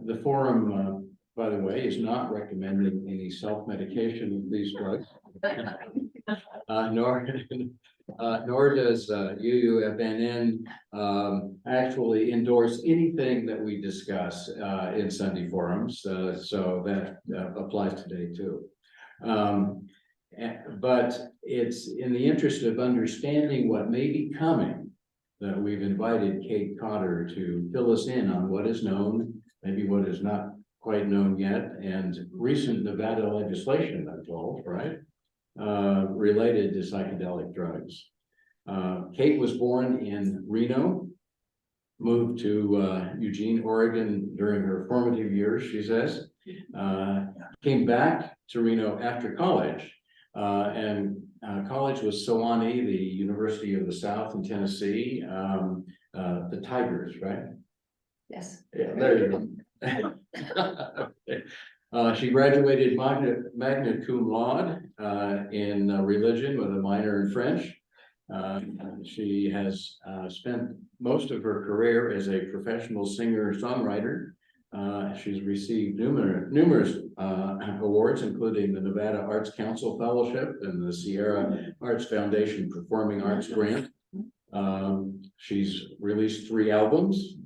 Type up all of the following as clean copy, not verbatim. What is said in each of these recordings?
The forum, by the way, is not recommending any self-medication of these drugs. Nor does UUFNN actually endorse anything that we discuss in Sunday forums. So that applies today too. But it's in the interest of understanding what may be coming that we've invited Kate Cotter to fill us in on what is known, maybe what is not quite known yet, and recent Nevada legislation, I'm told, right? Related to psychedelic drugs. Kate was born in Reno, moved to Eugene, Oregon during her formative years, she says. Came back to Reno after college. College was Sewanee, the University of the South in Tennessee, the Tigers, right? Yes. Yeah, there you go. Okay. She graduated magna cum laude in religion with a minor in French. She has spent most of her career as a professional singer-songwriter. She's received numerous awards, including the Nevada Arts Council Fellowship and the Sierra Arts Foundation Performing Arts Grant. She's released 3 albums,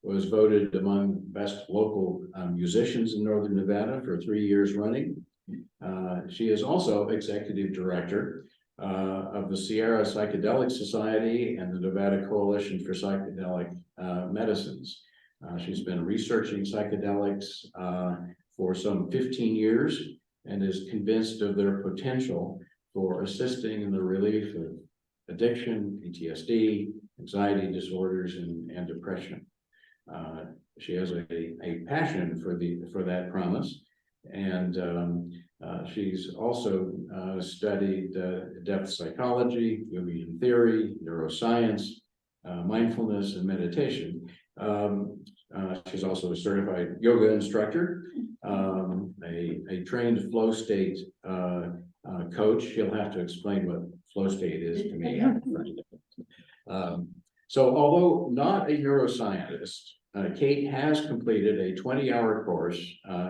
was voted among best local musicians in Northern Nevada for 3 years running. She is also executive director of the Sierra Psychedelic Society and the Nevada Coalition for Psychedelic Medicines. She's been researching psychedelics for some 15 years and is convinced of their potential for assisting in the relief of addiction, PTSD, anxiety disorders, and depression. She has a passion for that promise, and she's also studied depth psychology, Jungian theory, neuroscience, mindfulness, and meditation. She's also a certified yoga instructor, a trained flow state coach. She'll have to explain what flow state is to me. So although not a neuroscientist, Kate has completed a 20-hour course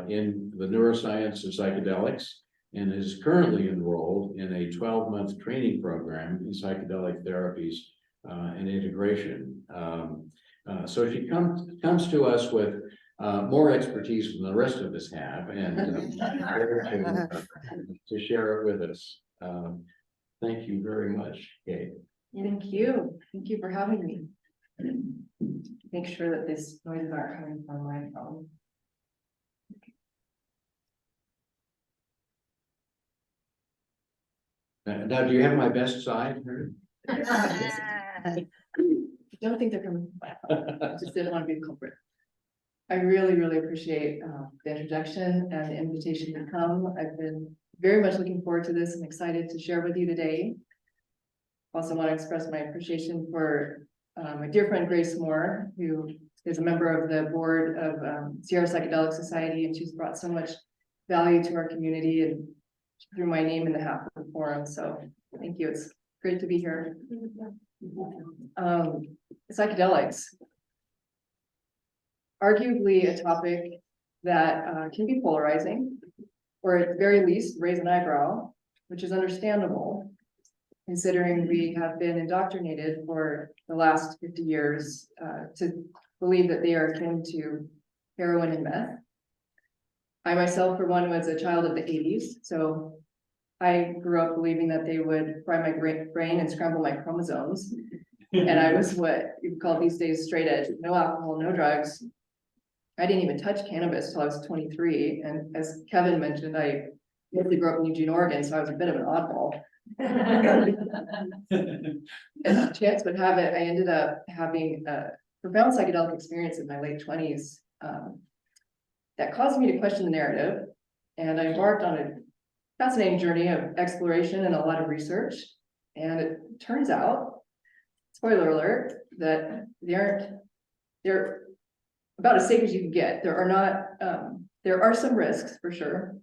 in the neuroscience of psychedelics and is currently enrolled in a 12-month training program in psychedelic therapies and integration. So she comes to us with more expertise than the rest of us have, and to share it with us. Thank you very much, Kate. Thank you. Thank you for having me. Make sure that this noises aren't coming from my phone. Now, do you have my best side? I don't think they're coming from my phone. Just didn't want to be the culprit. I really, really appreciate the introduction and the invitation to come. I've been very much looking forward to this and excited to share with you today. Also want to express my appreciation for my dear friend Grace Moore, who is a member of the board of Sierra Psychedelic Society, and she's brought so much value to our community and threw my name in the hat for the forum. So thank you. It's great to be here. Psychedelics, arguably a topic that can be polarizing, or at the very least raise an eyebrow, which is understandable, considering we have been indoctrinated for the last 50 years to believe that they are akin to heroin and meth. I myself, for one, was a child of the 80s, so I grew up believing that they would fry my brain and scramble my chromosomes. And I was what you call these days straight edge, no alcohol, no drugs. I didn't even touch cannabis till I was 23. And as Kevin mentioned, I mostly grew up in Eugene, Oregon, so I was a bit of an oddball. As chance would have it, I ended up having a profound psychedelic experience in my late 20s that caused me to question the narrative. And I embarked on a fascinating journey of exploration and a lot of research. And it turns out, spoiler alert, that they're about as safe as you can get. There are some risks for sure.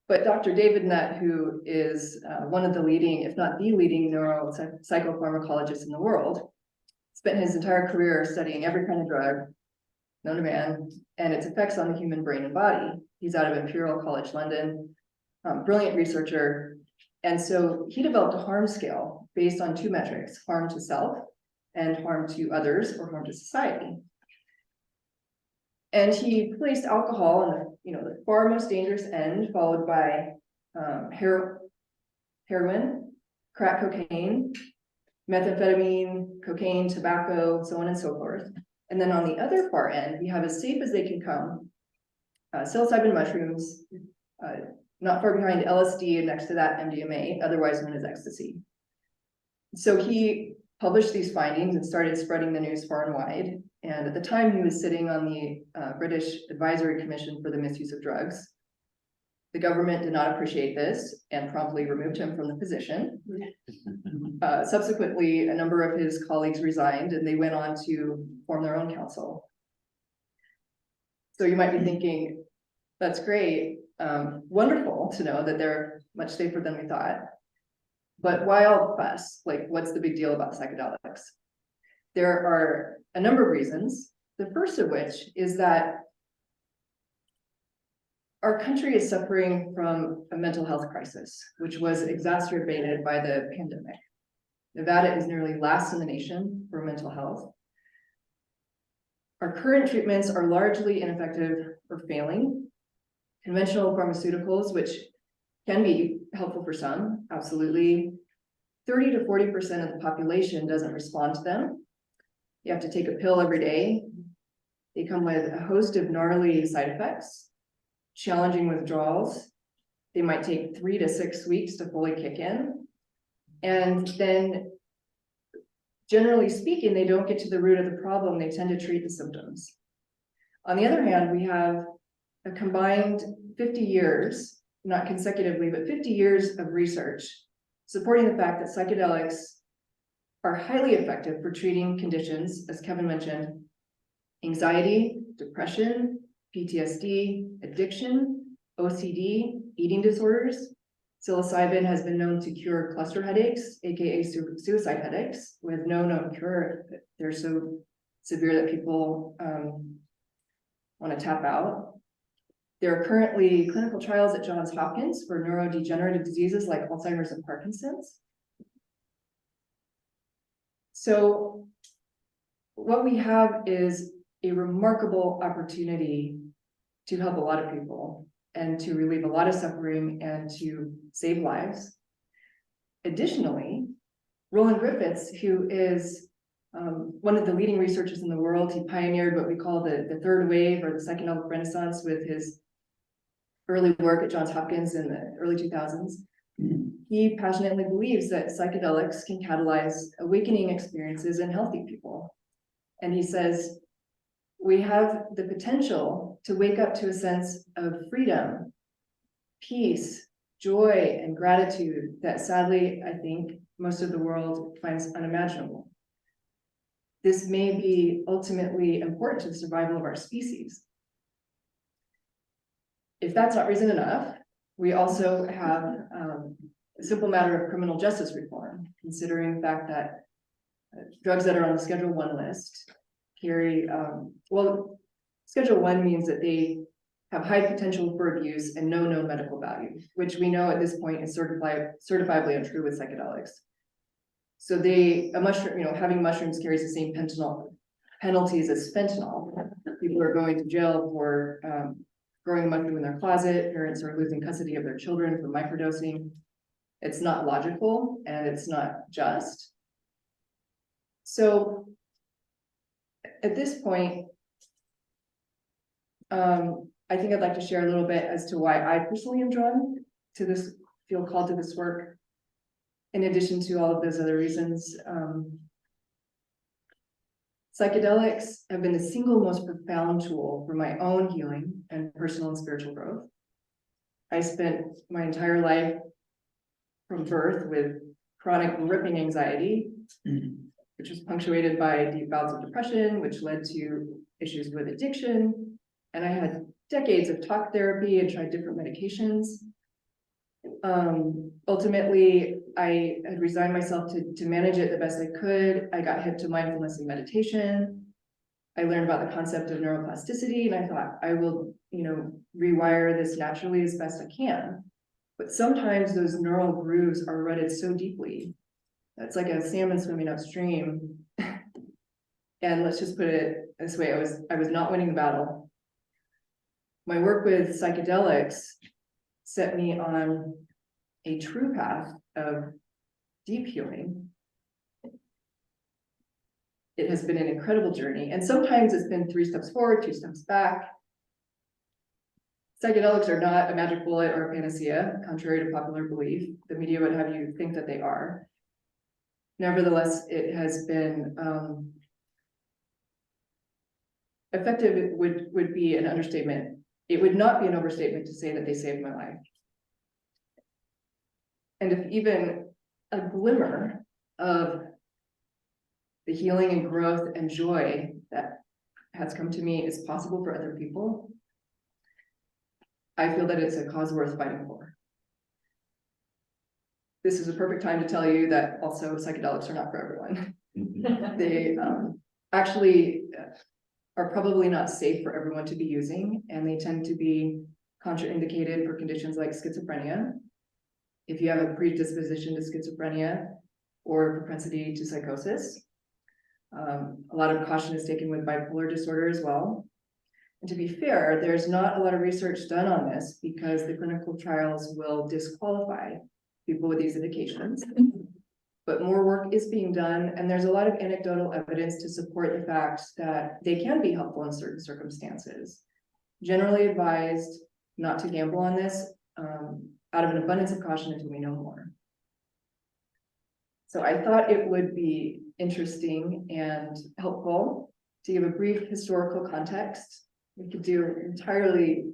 But Dr. David Nutt, who is one of the leading, if not the leading neuropsychopharmacologist in the world, spent his entire career studying every kind of drug, known to man, and its effects on the human brain and body. He's out of Imperial College London, brilliant researcher. And so he developed a harm scale based on two metrics: harm to self and harm to others, or harm to society. And he placed alcohol on the far most dangerous end, followed by heroin, crack cocaine, methamphetamine, cocaine, tobacco, so on and so forth. And then on the other far end, we have as safe as they can come, psilocybin mushrooms, not far behind LSD, and next to that MDMA, otherwise known as ecstasy. So he published these findings and started spreading the news far and wide. And at the time, he was sitting on the British Advisory Commission for the Misuse of Drugs. The government did not appreciate this and promptly removed him from the position. Subsequently, a number of his colleagues resigned, and they went on to form their own council. So you might be thinking, that's great, wonderful to know that they're much safer than we thought. But why all the fuss? Like, what's the big deal about psychedelics? There are a number of reasons. The first of which is that our country is suffering from a mental health crisis, which was exacerbated by the pandemic. Nevada is nearly last in the nation for mental health. Our current treatments are largely ineffective or failing. Conventional pharmaceuticals, which can be helpful for some, absolutely. 30 to 40% of the population doesn't respond to them. You have to take a pill every day. They come with a host of gnarly side effects, challenging withdrawals. They might take 3 to 6 weeks to fully kick in. And then, generally speaking, they don't get to the root of the problem. They tend to treat the symptoms. On the other hand, we have a combined 50 years, not consecutively, but 50 years of research supporting the fact that psychedelics are highly effective for treating conditions, as Kevin mentioned, anxiety, depression, PTSD, addiction, OCD, eating disorders. Psilocybin has been known to cure cluster headaches, aka suicide headaches, with no known cure. They're so severe that people want to tap out. There are currently clinical trials at Johns Hopkins for neurodegenerative diseases like Alzheimer's and Parkinson's. So what we have is a remarkable opportunity to help a lot of people and to relieve a lot of suffering and to save lives. Additionally, Roland Griffiths, who is one of the leading researchers in the world, he pioneered what we call the third wave, or the psychedelic renaissance, with his early work at Johns Hopkins in the early 2000s. He passionately believes that psychedelics can catalyze awakening experiences in healthy people. And he says, we have the potential to wake up to a sense of freedom, peace, joy, and gratitude that sadly, I think, most of the world finds unimaginable. This may be ultimately important to the survival of our species. If that's not reason enough, we also have a simple matter of criminal justice reform, considering the fact that drugs that are on the Schedule I list carry, well, Schedule I means that they have high potential for abuse and no known medical value, which we know at this point is certifiably untrue with psychedelics. So having mushrooms carries the same penalties as fentanyl. People are going to jail for growing a mushroom in their closet. Parents are losing custody of their children for microdosing. It's not logical and it's not just. So at this point, I think I'd like to share a little bit as to why I personally am drawn to this, feel called to this work, in addition to all of those other reasons. Psychedelics have been the single most profound tool for my own healing and personal and spiritual growth. I spent my entire life from birth with chronic ripping anxiety, which was punctuated by deep bouts of depression, which led to issues with addiction. And I had decades of talk therapy and tried different medications. Ultimately, I had resigned myself to manage it the best I could. I got hip to mindfulness and meditation. I learned about the concept of neuroplasticity, and I thought I will, rewire this naturally as best I can. But sometimes those neural grooves are rutted so deeply. That's like a salmon swimming upstream. And let's just put it this way, I was not winning the battle. My work with psychedelics set me on a true path of deep healing. It has been an incredible journey, and sometimes it's been 3 steps forward, 2 steps back. Psychedelics are not a magic bullet or a panacea, contrary to popular belief. The media would have you think that they are. Nevertheless, it has been effective. Would be an understatement. It would not be an overstatement to say that they saved my life. And if even a glimmer of the healing and growth and joy that has come to me is possible for other people, I feel that it's a cause worth fighting for. This is a perfect time to tell you that also psychedelics are not for everyone. They actually are probably not safe for everyone to be using, and they tend to be contraindicated for conditions like schizophrenia. If you have a predisposition to schizophrenia or propensity to psychosis. A lot of caution is taken with bipolar disorder as well. And to be fair, there's not a lot of research done on this because the clinical trials will disqualify people with these indications. But more work is being done, and there's a lot of anecdotal evidence to support the fact that they can be helpful in certain circumstances. Generally advised not to gamble on this out of an abundance of caution until we know more. So I thought it would be interesting and helpful to give a brief historical context. We could do an entirely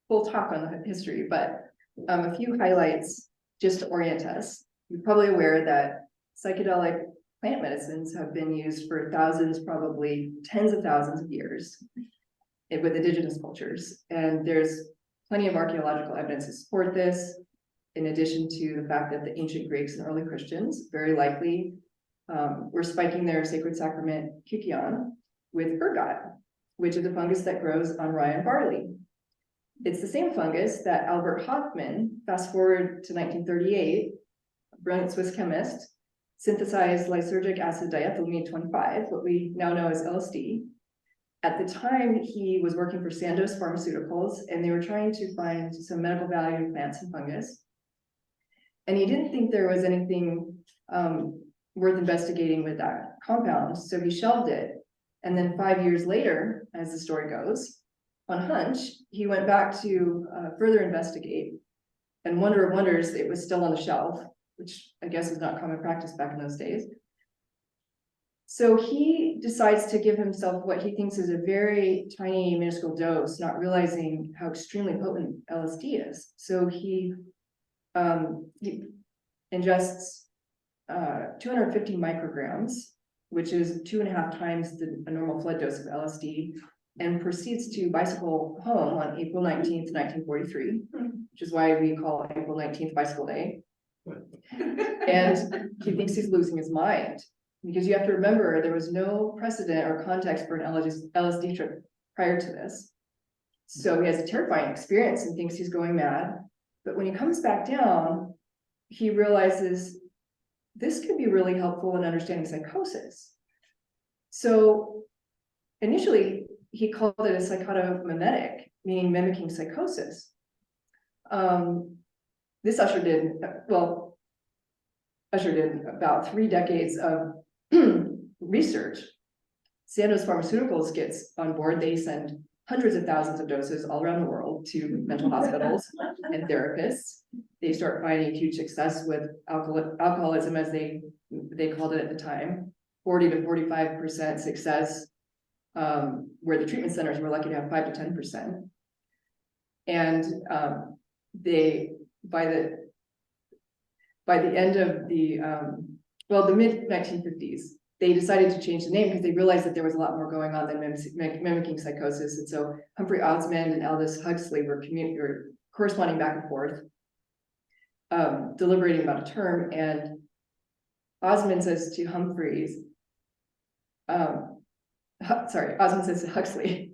full talk on the history, but a few highlights just to orient us. You're probably aware that psychedelic plant medicines have been used for thousands, probably tens of thousands of years with indigenous cultures. And there's plenty of archaeological evidence to support this, in addition to the fact that the ancient Greeks and early Christians very likely were spiking their sacred sacrament kykeon with ergot, which is a fungus that grows on rye and barley. It's the same fungus that Albert Hofmann, fast forward to 1938, a brilliant Swiss chemist, synthesized lysergic acid diethylamine 25, what we now know as LSD. At the time, he was working for Sandoz Pharmaceuticals, and they were trying to find some medical value in plants and fungus. And he didn't think there was anything worth investigating with that compound, so he shelved it. And then 5 years later, as the story goes, on hunch, he went back to further investigate, and wonder of wonders, it was still on the shelf, which I guess is not common practice back in those days. So he decides to give himself what he thinks is a very tiny, minuscule dose, not realizing how extremely potent LSD is. So he ingests 250 micrograms, which is 2.5 times a normal flood dose of LSD, and proceeds to bicycle home on April 19th, 1943, which is why we call April 19th Bicycle Day. And he thinks he's losing his mind, because you have to remember there was no precedent or context for an LSD trip prior to this. So he has a terrifying experience and thinks he's going mad. But when he comes back down, he realizes this could be really helpful in understanding psychosis. So initially, he called it a psychotomimetic, meaning mimicking psychosis. This ushered in about 3 decades of research. Sandoz Pharmaceuticals gets on board. They send hundreds of thousands of doses all around the world to mental hospitals and therapists. They start finding huge success with alcoholism, as they called it at the time, 40 to 45% success, where the treatment centers were lucky to have 5 to 10%. And by the end of the mid 1950s, they decided to change the name because they realized that there was a lot more going on than mimicking psychosis. And so Humphrey Osmond and Aldous Huxley were corresponding back and forth, deliberating about a term. And Osmond says to Humphreys, Osmond says to Huxley,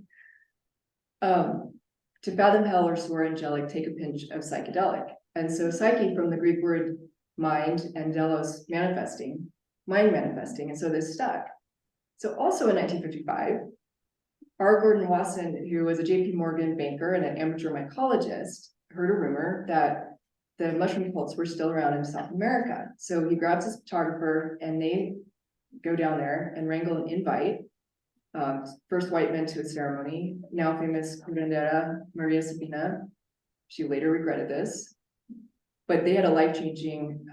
to fathom hell or soar angelic, take a pinch of psychedelic. And so psyche from the Greek word mind and delos manifesting, mind manifesting, and so this stuck. So also in 1955, R. Gordon Wasson, who was a JP Morgan banker and an amateur mycologist, heard a rumor that the mushroom cults were still around in South America. So he grabs his photographer and they go down there and wrangle an invite. First white men to a ceremony, now famous curandera Maria Sabina. She later regretted this, but they had a life-changing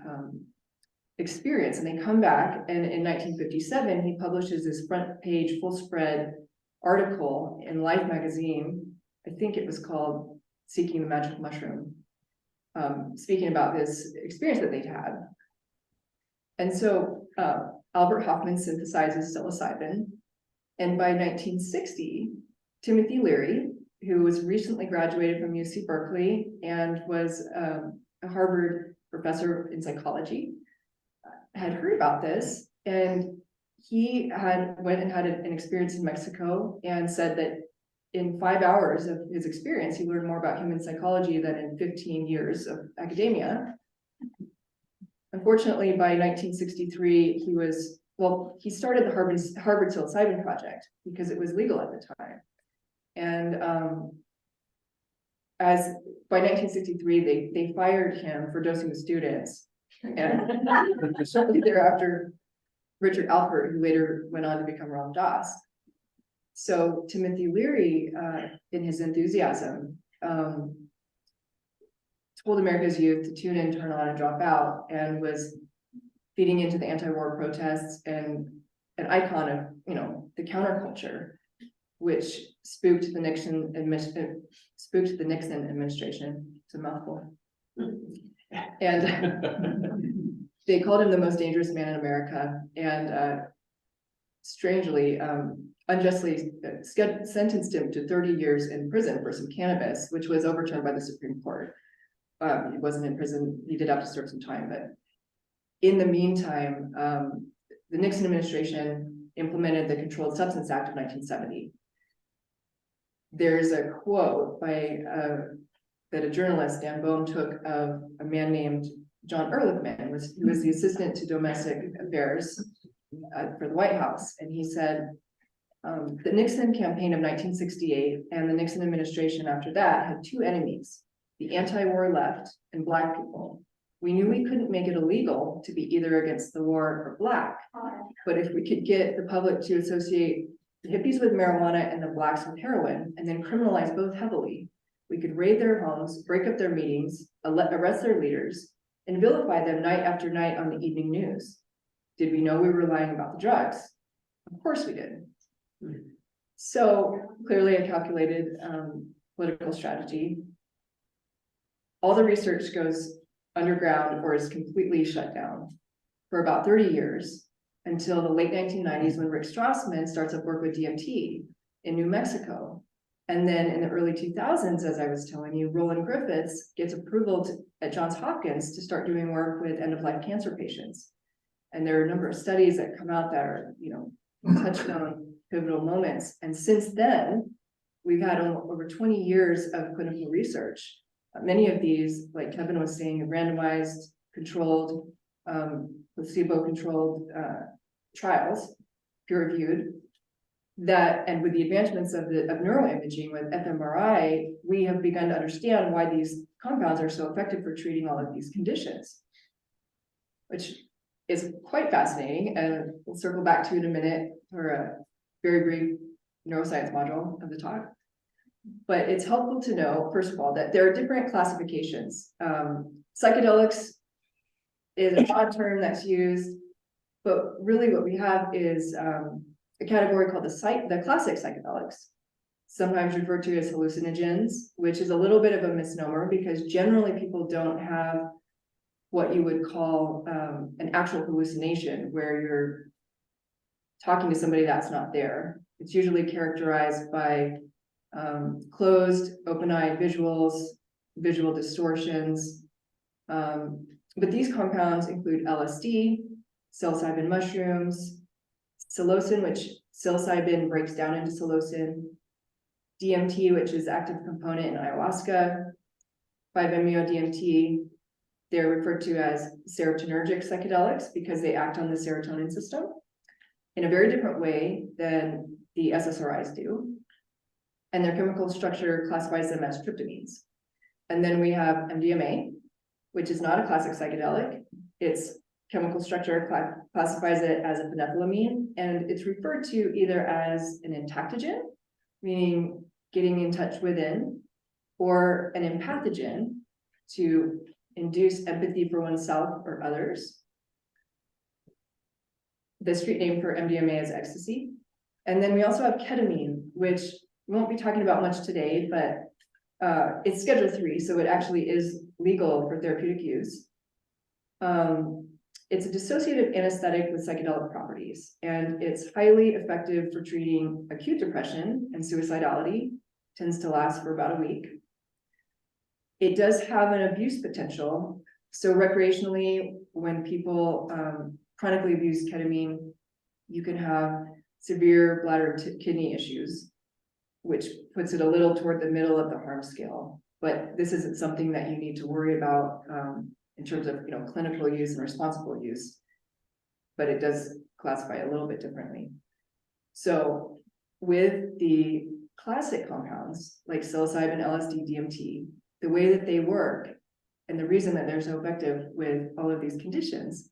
experience, and they come back, and in 1957, he publishes this front page, full spread article in Life magazine. I think it was called Seeking the Magical Mushroom, speaking about this experience that they'd had. And so Albert Hoffman synthesizes psilocybin, and by 1960, Timothy Leary, who was recently graduated from UC Berkeley and was a Harvard professor in psychology, had heard about this, and he went and had an experience in Mexico and said that in 5 hours of his experience, he learned more about human psychology than in 15 years of academia. Unfortunately, by 1963, he started the Harvard Psilocybin Project because it was legal at the time. And by 1963, they fired him for dosing the students. And shortly thereafter, Richard Alpert, who later went on to become Ram Dass. So Timothy Leary, in his enthusiasm, told America's youth to tune in, turn on, and drop out, and was feeding into the anti-war protests and an icon of, the counterculture, which spooked the Nixon administration. It's a mouthful. And they called him the most dangerous man in America, and strangely, unjustly sentenced him to 30 years in prison for some cannabis, which was overturned by the Supreme Court. He wasn't in prison, he did have to serve some time, but in the meantime, the Nixon administration implemented the Controlled Substance Act of 1970. There's a quote that a journalist, Dan Bohm, took of a man named John Ehrlichman, who was the assistant to domestic affairs for the White House. And he said, the Nixon campaign of 1968 and the Nixon administration after that had two enemies, the anti-war left and Black people. We knew we couldn't make it illegal to be either against the war or Black, but if we could get the public to associate the hippies with marijuana and the Blacks with heroin, and then criminalize both heavily, we could raid their homes, break up their meetings, arrest their leaders, and vilify them night after night on the evening news. Did we know we were lying about the drugs? Of course we did. So clearly a calculated political strategy. All the research goes underground or is completely shut down for about 30 years until the late 1990s when Rick Strassman starts up work with DMT in New Mexico. And then in the early 2000s, as I was telling you, Roland Griffiths gets approval at Johns Hopkins to start doing work with end-of-life cancer patients. And there are a number of studies that come out that are, touchstone pivotal moments. And since then, we've had over 20 years of clinical research. Many of these, like Kevin was saying, are randomized, controlled, placebo-controlled trials, peer-reviewed. That, and with the advancements of neuroimaging with fMRI, we have begun to understand why these compounds are so effective for treating all of these conditions, which is quite fascinating. And we'll circle back to it in a minute for a very brief neuroscience module of the talk. But it's helpful to know, first of all, that there are different classifications. Psychedelics is a broad term that's used, but really what we have is a category called the classic psychedelics, sometimes referred to as hallucinogens, which is a little bit of a misnomer because generally people don't have what you would call an actual hallucination where you're talking to somebody that's not there. It's usually characterized by closed, open-eyed visuals, visual distortions. But these compounds include LSD, psilocybin mushrooms, psilocin, which Psilocybin breaks down into psilocin. DMT, which is active component in ayahuasca, 5-MeO-DMT, they're referred to as serotonergic psychedelics because they act on the serotonin system in a very different way than the SSRIs do. And their chemical structure classifies them as tryptamines. And then we have MDMA, which is not a classic psychedelic. Its chemical structure classifies it as a phenethylamine, and it's referred to either as an entactogen, meaning getting in touch within, or an empathogen, to induce empathy for oneself or others. The street name for MDMA is ecstasy. And then we also have ketamine, which we won't be talking about much today, but it's Schedule 3, so it actually is legal for therapeutic use. It's a dissociative anesthetic with psychedelic properties, and it's highly effective for treating acute depression and suicidality. Tends to last for about a week. It does have an abuse potential. So recreationally, when people chronically abuse ketamine, you can have severe bladder and kidney issues, which puts it a little toward the middle of the harm scale. But this isn't something that you need to worry about in terms of clinical use and responsible use, but it does classify a little bit differently. So with the classic compounds like psilocybin, LSD, DMT, the way that they work and the reason that they're so effective with all of these conditions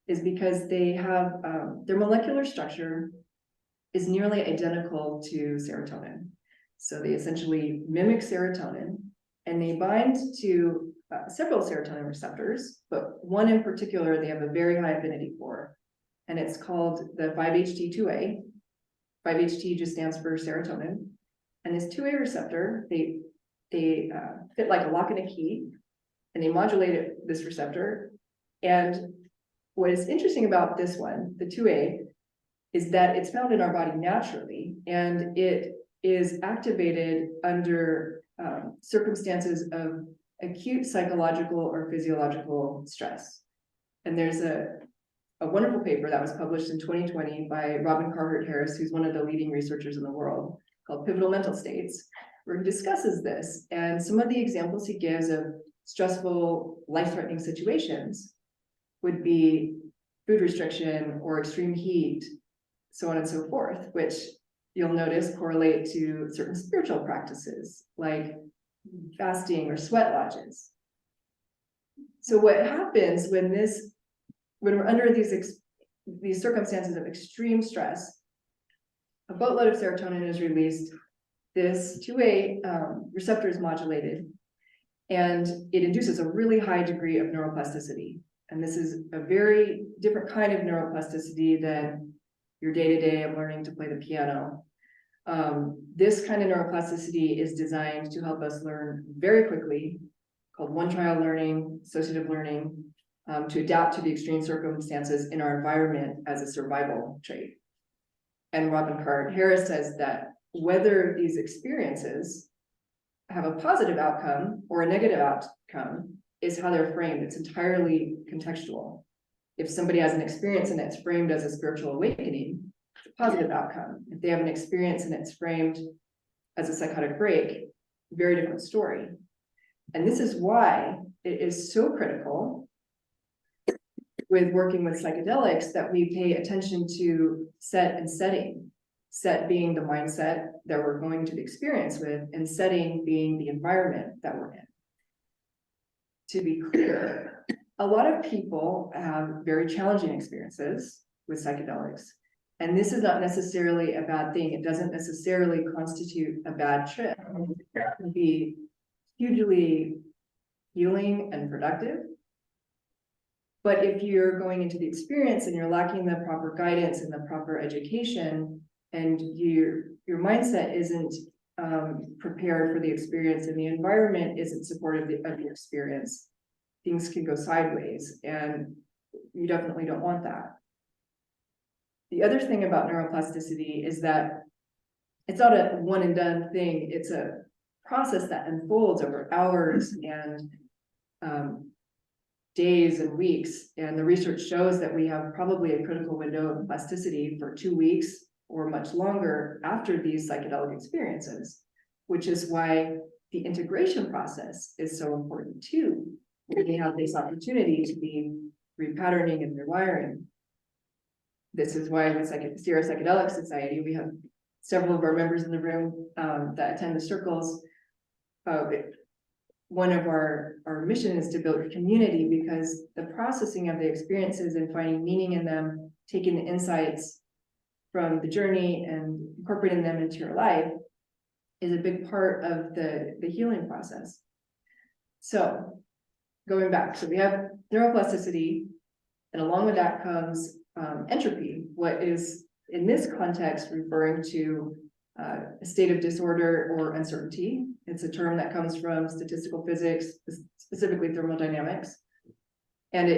is because they have their molecular structure is nearly identical to serotonin. So they essentially mimic serotonin, and they bind to several serotonin receptors, but one in particular they have a very high affinity for, and it's called the 5-HT2A. 5-HT just stands for serotonin. And this 2A receptor, they fit like a lock and a key, and they modulate this receptor. And what is interesting about this one, the 2A, is that it's found in our body naturally, and it is activated under circumstances of acute psychological or physiological stress. And there's a wonderful paper that was published in 2020 by Robin Carhart-Harris, who's one of the leading researchers in the world, called Pivotal Mental States, where he discusses this. And some of the examples he gives of stressful, life-threatening situations would be food restriction or extreme heat, so on and so forth, which you'll notice correlate to certain spiritual practices like fasting or sweat lodges. So what happens when we're under these circumstances of extreme stress, a boatload of serotonin is released, this 2A receptor is modulated, and it induces a really high degree of neuroplasticity. And this is a very different kind of neuroplasticity than your day-to-day of learning to play the piano. This kind of neuroplasticity is designed to help us learn very quickly, called one-trial learning, associative learning, to adapt to the extreme circumstances in our environment as a survival trait. And Robin Carhart-Harris says that whether these experiences have a positive outcome or a negative outcome is how they're framed. It's entirely contextual. If somebody has an experience and it's framed as a spiritual awakening, it's a positive outcome. If they have an experience and it's framed as a psychotic break, very different story. And this is why it is so critical with working with psychedelics that we pay attention to set and setting. Set being the mindset that we're going to the experience with, and setting being the environment that we're in. To be clear, a lot of people have very challenging experiences with psychedelics, and this is not necessarily a bad thing. It doesn't necessarily constitute a bad trip. It can be hugely healing and productive. But if you're going into the experience and you're lacking the proper guidance and the proper education, and your mindset isn't prepared for the experience and the environment isn't supportive of the experience, things can go sideways, and you definitely don't want that. The other thing about neuroplasticity is that it's not a one and done thing. It's a process that unfolds over hours and days and weeks. And the research shows that we have probably a critical window of plasticity for 2 weeks or much longer after these psychedelic experiences, which is why the integration process is so important too. They have this opportunity to be repatterning and rewiring. This is why with Sierra Psychedelic Society, we have several of our members in the room that attend the circles. One of our mission is to build a community, because the processing of the experiences and finding meaning in them, taking the insights from the journey and incorporating them into your life is a big part of the healing process. So going back, so we have neuroplasticity, and along with that comes entropy, what is in this context referring to a state of disorder or uncertainty. It's a term that comes from statistical physics, specifically thermodynamics, and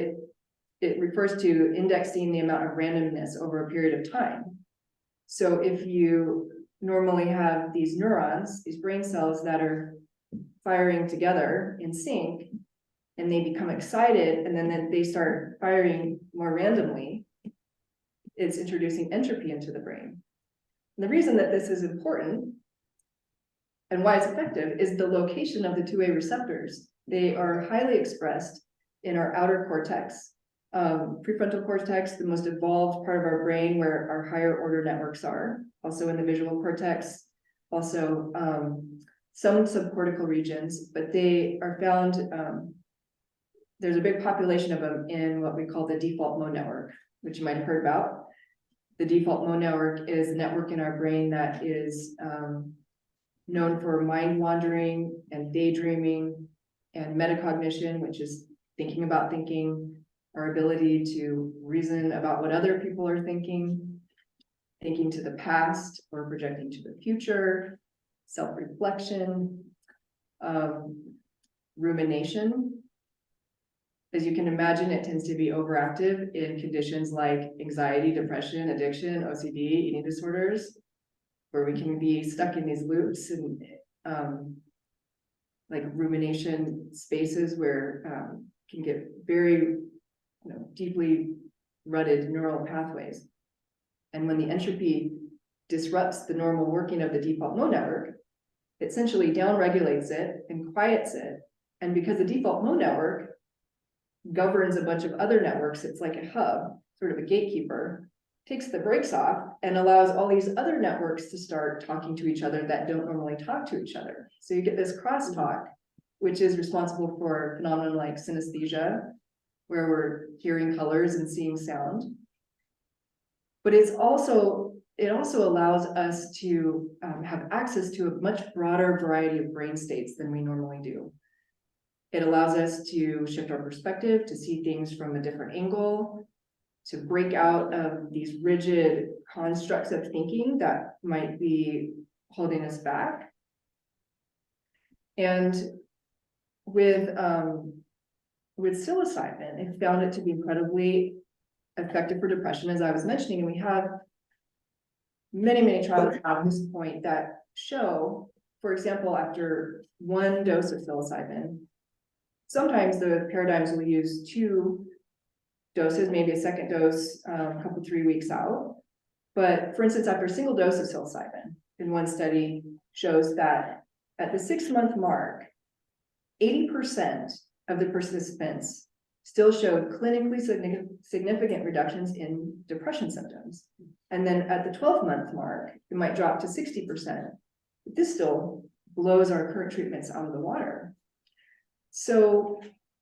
it refers to indexing the amount of randomness over a period of time. So if you normally have these neurons, these brain cells that are firing together in sync, and they become excited, and then they start firing more randomly, it's introducing entropy into the brain. And the reason that this is important and why it's effective is the location of the 2A receptors. They are highly expressed in our outer cortex, prefrontal cortex, the most evolved part of our brain where our higher order networks are, also in the visual cortex, also some subcortical regions, but they are found, there's a big population of them in what we call the default mode network, which you might have heard about. The default mode network is a network in our brain that is known for mind wandering and daydreaming and metacognition, which is thinking about thinking, our ability to reason about what other people are thinking to the past or projecting to the future, self-reflection, rumination. As you can imagine, it tends to be overactive in conditions like anxiety, depression, addiction, OCD, eating disorders, where we can be stuck in these loops and like rumination spaces where can get very deeply rutted neural pathways. And when the entropy disrupts the normal working of the default mode network, it essentially downregulates it and quiets it. And because the default mode network governs a bunch of other networks, it's like a hub, sort of a gatekeeper, takes the brakes off and allows all these other networks to start talking to each other that don't normally talk to each other. So you get this crosstalk, which is responsible for phenomena like synesthesia, where we're hearing colors and seeing sound. But it also allows us to have access to a much broader variety of brain states than we normally do. It allows us to shift our perspective, to see things from a different angle, to break out of these rigid constructs of thinking that might be holding us back. And with psilocybin, it found it to be incredibly effective for depression, as I was mentioning, and we have many trials at this point that show, for example, after one dose of psilocybin, sometimes the paradigms will use 2 doses, maybe a second dose, a couple 3 weeks out. But for instance, after a single dose of psilocybin, in one study shows that at the 6-month mark, 80% of the participants still showed clinically significant reductions in depression symptoms. And then at the 12-month mark, it might drop to 60%. But this still blows our current treatments out of the water. So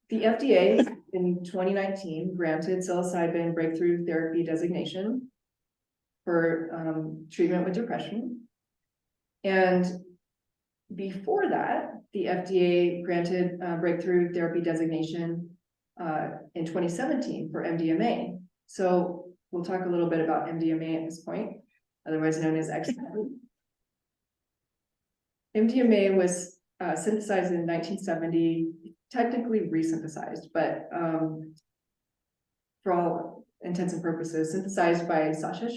the FDA in 2019 granted psilocybin breakthrough therapy designation for treatment with depression. And before that, the FDA granted breakthrough therapy designation in 2017 for MDMA. So we'll talk a little bit about MDMA at this point, otherwise known as ecstasy. MDMA was synthesized in 1970, technically resynthesized, but for all intents and purposes, synthesized by Alexander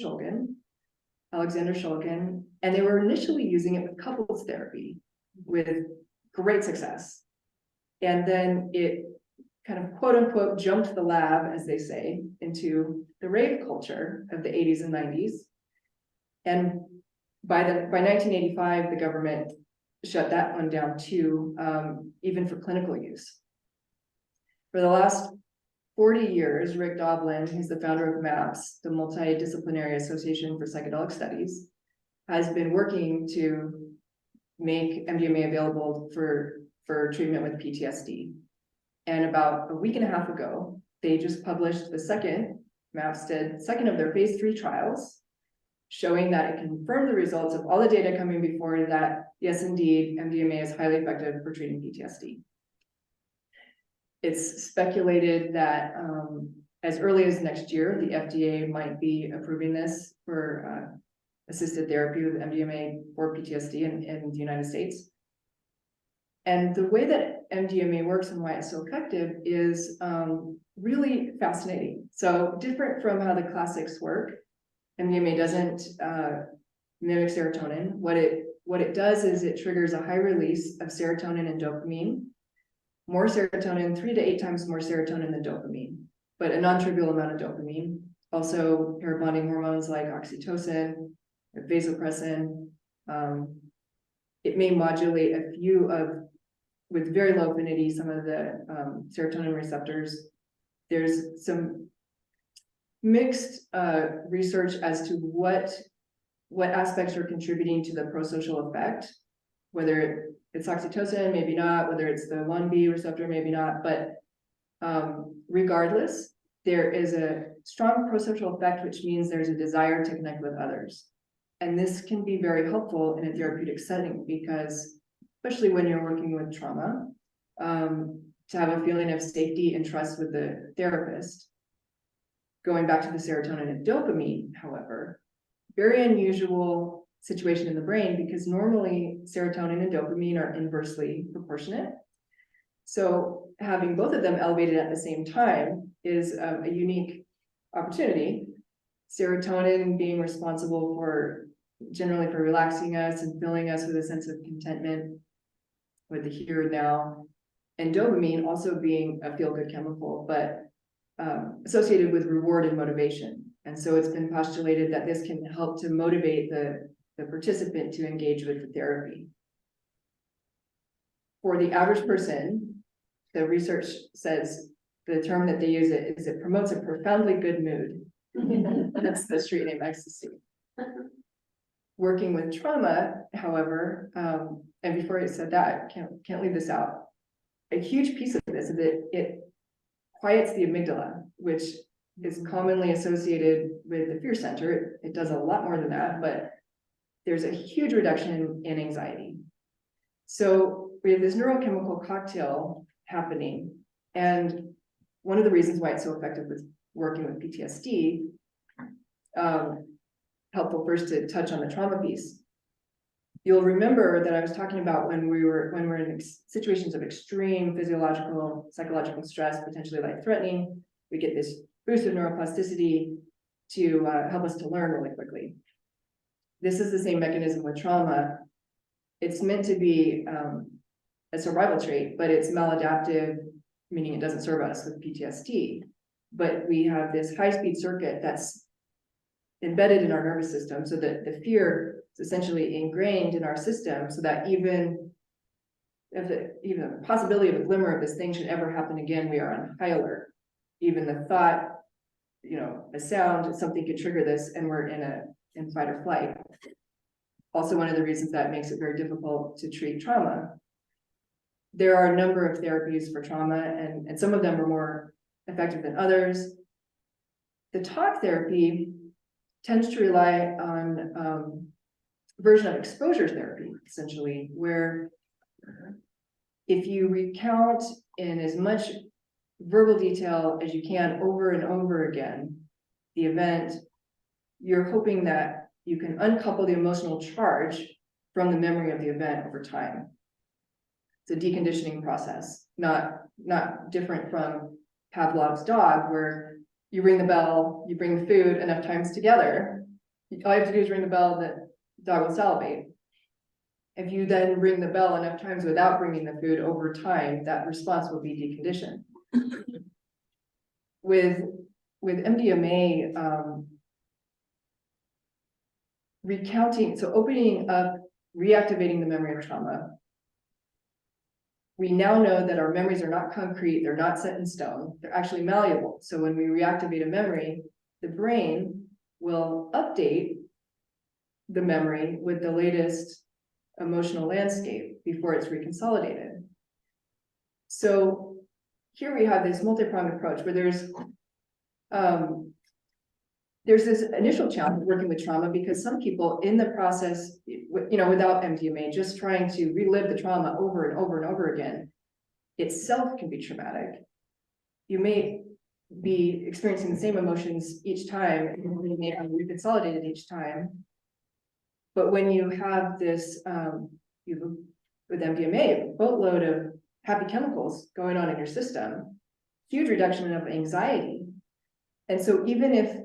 Shulgin, and they were initially using it with couples therapy with great success. And then it kind of quote unquote jumped the lab, as they say, into the rave culture of the 80s and 90s. And by 1985, the government shut that one down too, even for clinical use. For the last 40 years, Rick Doblin, who's the founder of MAPS, the Multidisciplinary Association for Psychedelic Studies, has been working to make MDMA available for treatment with PTSD. And about a week and a half ago, they just published the second of their phase 3 trials, showing that it confirmed the results of all the data coming before that, yes, indeed, MDMA is highly effective for treating PTSD. It's speculated that as early as next year, the FDA might be approving this for assisted therapy with MDMA for PTSD in the United States. And the way that MDMA works and why it's so effective is really fascinating. So different from how the classics work, MDMA doesn't mimic serotonin. What it does is it triggers a high release of serotonin and dopamine, more serotonin, 3 to 8 times more serotonin than dopamine, but a non-trivial amount of dopamine. Also pair bonding hormones like oxytocin, vasopressin. It may modulate a few with very low affinity, some of the serotonin receptors. There's some mixed research as to what aspects are contributing to the prosocial effect, whether it's oxytocin, maybe not, whether it's the 1B receptor, maybe not, but regardless, there is a strong prosocial effect, which means there's a desire to connect with others. And this can be very helpful in a therapeutic setting because, especially when you're working with trauma, to have a feeling of safety and trust with the therapist. Going back to the serotonin and dopamine, however, very unusual situation in the brain because normally serotonin and dopamine are inversely proportionate. So having both of them elevated at the same time is a unique opportunity. Serotonin being responsible generally for relaxing us and filling us with a sense of contentment with the here and now, and dopamine also being a feel-good chemical, but associated with reward and motivation. And so it's been postulated that this can help to motivate the participant to engage with the therapy. For the average person, the research says the term that they use is it promotes a profoundly good mood. That's the street name, ecstasy. Working with trauma, however, and before I said that, can't leave this out. A huge piece of this is that it quiets the amygdala, which is commonly associated with the fear center. It does a lot more than that, but there's a huge reduction in anxiety. So we have this neurochemical cocktail happening. And one of the reasons why it's so effective with working with PTSD, helpful first to touch on the trauma piece. You'll remember that I was talking about when we're in situations of extreme physiological, psychological stress, potentially life-threatening, we get this boost of neuroplasticity to help us to learn really quickly. This is the same mechanism with trauma. It's meant to be a survival trait, but it's maladaptive, meaning it doesn't serve us with PTSD. But we have this high-speed circuit that's embedded in our nervous system so that the fear is essentially ingrained in our system so that even if the possibility of a glimmer of this thing should ever happen again, we are on high alert. Even the thought, a sound, something could trigger this and we're in fight or flight. Also, one of the reasons that makes it very difficult to treat trauma. There are a number of therapies for trauma and some of them are more effective than others. The talk therapy tends to rely on a version of exposure therapy, essentially, where if you recount in as much verbal detail as you can over and over again the event, you're hoping that you can uncouple the emotional charge from the memory of the event over time. It's a deconditioning process, not different from Pavlov's dog, where you ring the bell, you bring the food enough times together. All you have to do is ring the bell, the dog will salivate. If you then ring the bell enough times without bringing the food over time, that response will be deconditioned. With MDMA, recounting, so opening up, reactivating the memory of trauma. We now know that our memories are not concrete, they're not set in stone, they're actually malleable. So when we reactivate a memory, the brain will update the memory with the latest emotional landscape before it's reconsolidated. So here we have this multi-pronged approach where there's this initial challenge working with trauma because some people in the process, without MDMA, just trying to relive the trauma over and over and over again, itself can be traumatic. You may be experiencing the same emotions each time, and you may be reconsolidated each time. But when you have this, with MDMA, a boatload of happy chemicals going on in your system, huge reduction of anxiety. And so even if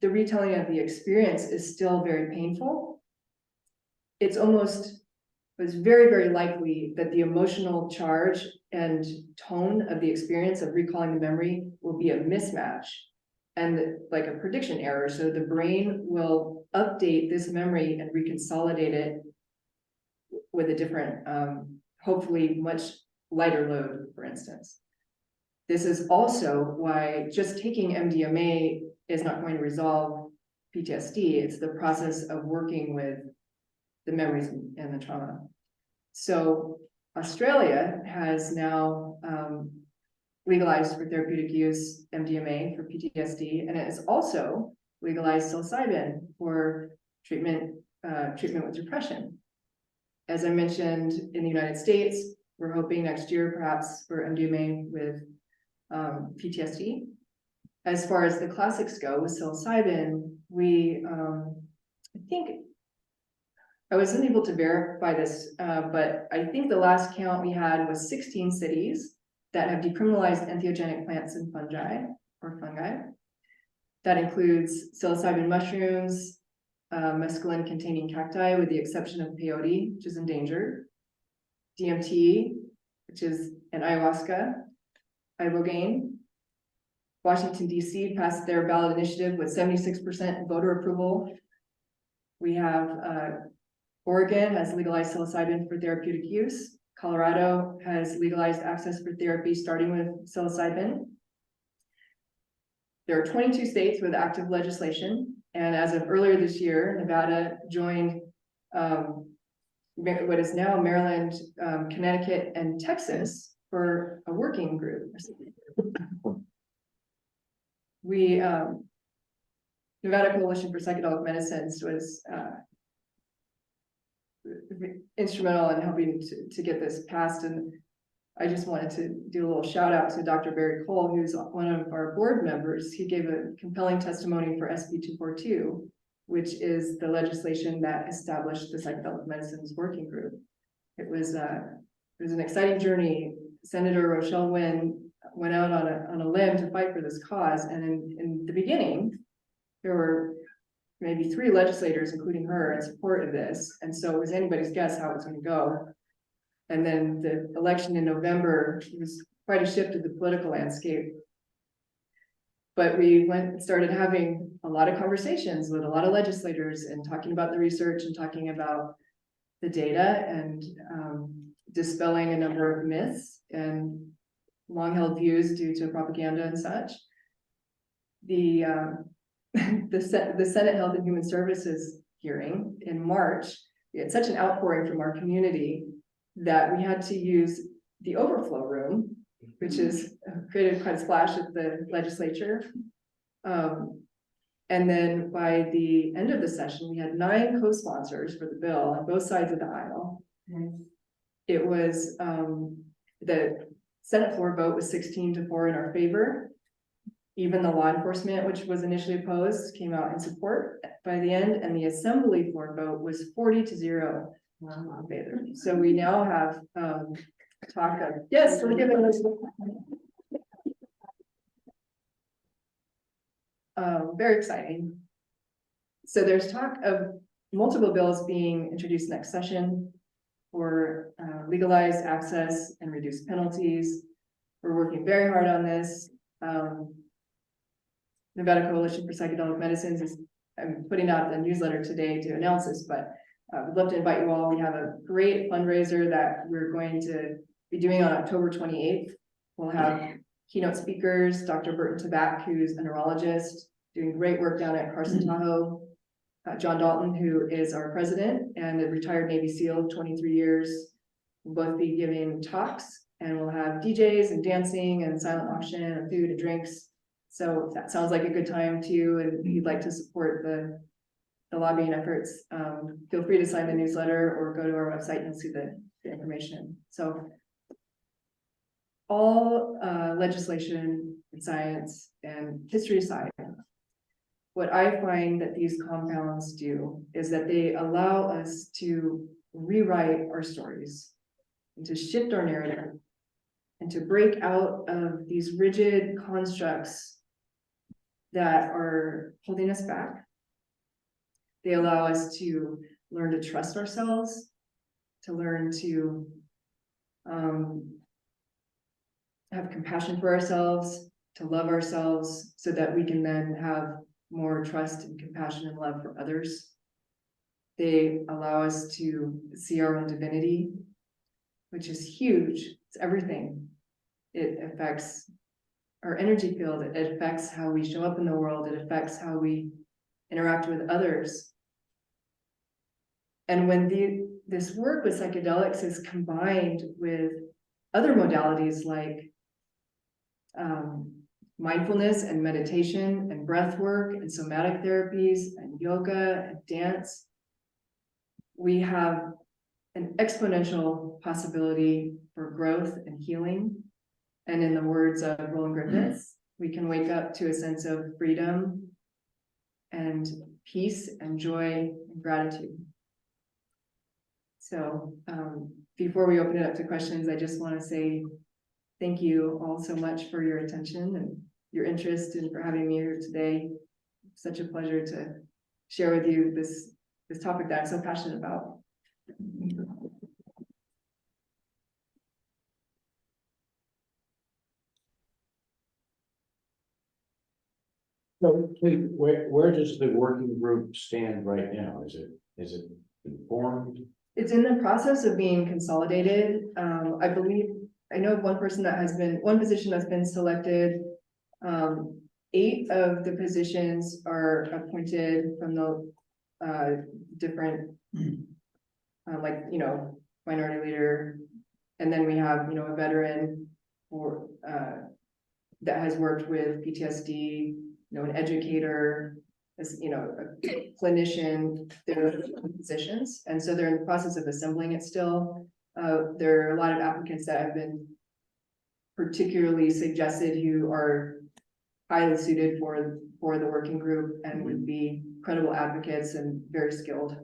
the retelling of the experience is still very painful, it's very, very likely that the emotional charge and tone of the experience of recalling the memory will be a mismatch and like a prediction error. So the brain will update this memory and reconsolidate it with a different, hopefully much lighter load, for instance. This is also why just taking MDMA is not going to resolve PTSD. It's the process of working with the memories and the trauma. So Australia has now legalized for therapeutic use MDMA for PTSD, and it has also legalized psilocybin for treatment with depression. As I mentioned, in the United States, we're hoping next year perhaps for MDMA with PTSD. As far as the classics go with psilocybin, we, I think, I wasn't able to verify this, but I think the last count we had was 16 cities that have decriminalized entheogenic plants and fungi. That includes psilocybin mushrooms, mescaline-containing cacti, with the exception of peyote, which is endangered, DMT, which is an ayahuasca, ibogaine. Washington, D.C. passed their ballot initiative with 76% voter approval. We have Oregon has legalized psilocybin for therapeutic use. Colorado has legalized access for therapy, starting with psilocybin. There are 22 states with active legislation, and as of earlier this year, Nevada joined what is now Maryland, Connecticut, and Texas for a working group. Nevada Coalition for Psychedelic Renaissance was instrumental in helping to get this passed, and I just wanted to do a little shout out to Dr. Barry Cole, who's one of our board members. He gave a compelling testimony for SB 242, which is the legislation that established the Psychedelic Medicines Working Group. It was an exciting journey. Senator Rochelle Wynn went out on a limb to fight for this cause, and in the beginning, there were maybe 3 legislators, including her, in support of this, and so it was anybody's guess how it was going to go. And then the election in November was quite a shift in the political landscape. But we started having a lot of conversations with a lot of legislators and talking about the research and talking about the data and dispelling a number of myths and long-held views due to propaganda and such. The Senate Health and Human Services hearing in March, we had such an outpouring from our community that we had to use the overflow room, which is created quite a splash at the legislature. And then by the end of the session, we had 9 co-sponsors for the bill on both sides of the aisle. It was the Senate floor vote was 16-4 in our favor. Even the law enforcement, which was initially opposed, came out in support by the end, and the assembly floor vote was 40-0 in favor. So we now have talk of, yes, we're giving this very exciting. So there's talk of multiple bills being introduced next session for legalized access and reduced penalties. We're working very hard on this. Nevada Coalition for Psychedelic Medicines is I'm putting out the newsletter today to announce this, but we'd love to invite you all. We have a great fundraiser that we're going to be doing on October 28th. We'll have keynote speakers, Dr. Burton Tabak, who's a neurologist, doing great work down at Carson Tahoe. John Dalton, who is our president and a retired Navy SEAL, 23 years, will both be giving talks, and we'll have DJs and dancing and silent auction and food and drinks. So if that sounds like a good time to you, and you'd like to support the lobbying efforts, feel free to sign the newsletter or go to our website and you'll see the information. So all legislation and science and history aside, what I find that these compounds do is that they allow us to rewrite our stories and to shift our narrative and to break out of these rigid constructs that are holding us back. They allow us to learn to trust ourselves, to learn to have compassion for ourselves, to love ourselves, so that we can then have more trust and compassion and love for others. They allow us to see our own divinity, which is huge. It's everything. It affects our energy field. It affects how we show up in the world. It affects how we interact with others. And when this work with psychedelics is combined with other modalities like mindfulness and meditation and breath work and somatic therapies and yoga and dance, we have an exponential possibility for growth and healing. And in the words of Roland Griffiths, we can wake up to a sense of freedom and peace and joy and gratitude. So before we open it up to questions, I just want to say thank you all so much for your attention and your interest, and for having me here today. Such a pleasure to share with you this topic that I'm so passionate about. So, Kate, where does the working group stand right now? Is it informed? It's in the process of being consolidated. I believe, I know of one position that's been selected. 8 of the positions are appointed from the different, like, minority leader. And then we have, a veteran or that has worked with PTSD, an educator, as a clinician. They're positions, and so they're in the process of assembling it still. There are a lot of applicants that have been particularly suggested who are highly suited for the working group and would be credible advocates and very skilled.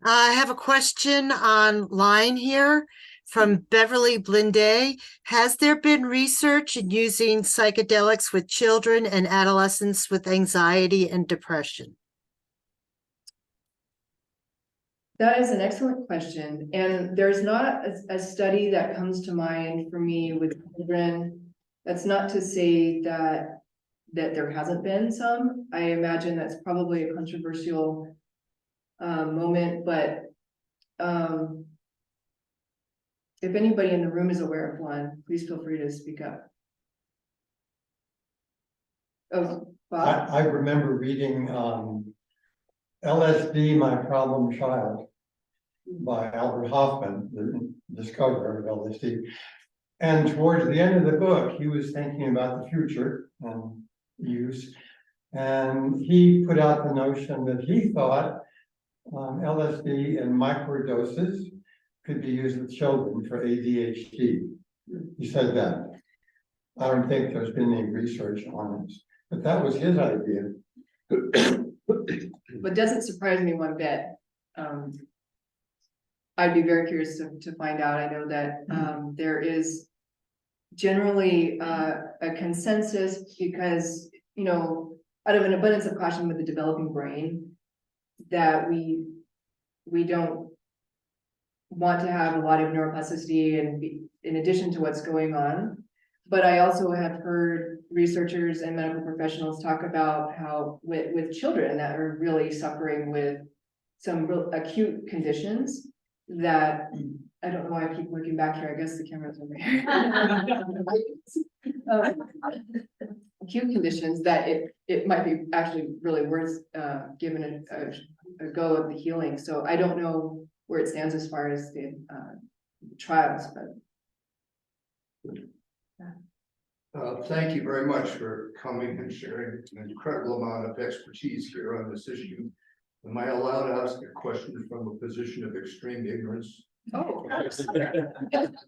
I have a question online here from Beverly Blinde. Has there been research in using psychedelics with children and adolescents with anxiety and depression? That is an excellent question. And there's not a study that comes to mind for me with children. That's not to say that there hasn't been some. I imagine that's probably a controversial moment, but if anybody in the room is aware of one, please feel free to speak up. Oh, Bob? I remember reading LSD, My Problem Child by Albert Hoffman, the discoverer of LSD. And towards the end of the book, he was thinking about the future and use. And he put out the notion that he thought LSD in microdoses could be used with children for ADHD. He said that. I don't think there's been any research on this, but that was his idea. But doesn't surprise me one bit. I'd be very curious to find out. I know that there is generally a consensus because, out of an abundance of caution with the developing brain, that we don't want to have a lot of neuroplasticity and in addition to what's going on. But I also have heard researchers and medical professionals talk about how with children that are really suffering with some real acute conditions that, I don't know why I keep looking back here, I guess the camera's over here. Acute conditions that it might be actually really worth giving a go of the healing. So I don't know where it stands as far as the trials, but. Thank you very much for coming and sharing an incredible amount of expertise here on this issue. Am I allowed to ask a question from a position of extreme ignorance? Oh.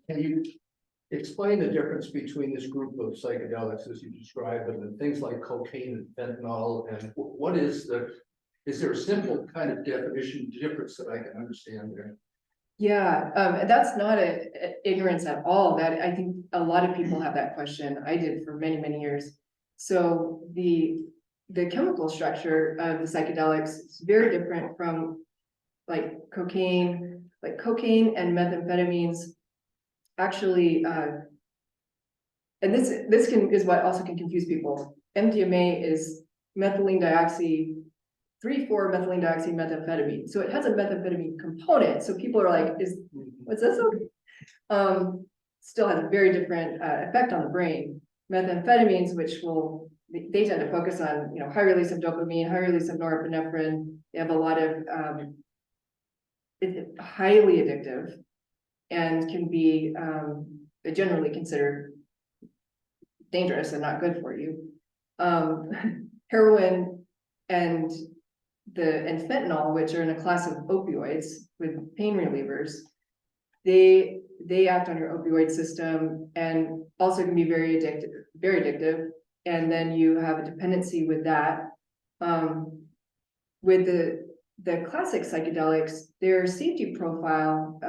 Can you explain the difference between this group of psychedelics as you described them and things like cocaine and fentanyl, and what is there a simple kind of definition difference that I can understand there? Yeah, that's not a ignorance at all. That I think a lot of people have that question. I did for many, many years. So the chemical structure of the psychedelics is very different from like cocaine. Like cocaine and methamphetamines actually, and this is what also can confuse people. MDMA is methylene dioxide 3,4 methylene dioxide methamphetamine. So it has a methamphetamine component. So people are like, what's this? Still has a very different effect on the brain. Methamphetamines, which they tend to focus on, high release of dopamine, high release of norepinephrine. They have a lot of, it's highly addictive and can be generally considered dangerous and not good for you. Heroin and fentanyl, which are in a class of opioids with pain relievers, they act on your opioid system and also can be very addictive. And then you have a dependency with that. With the classic psychedelics, their safety profile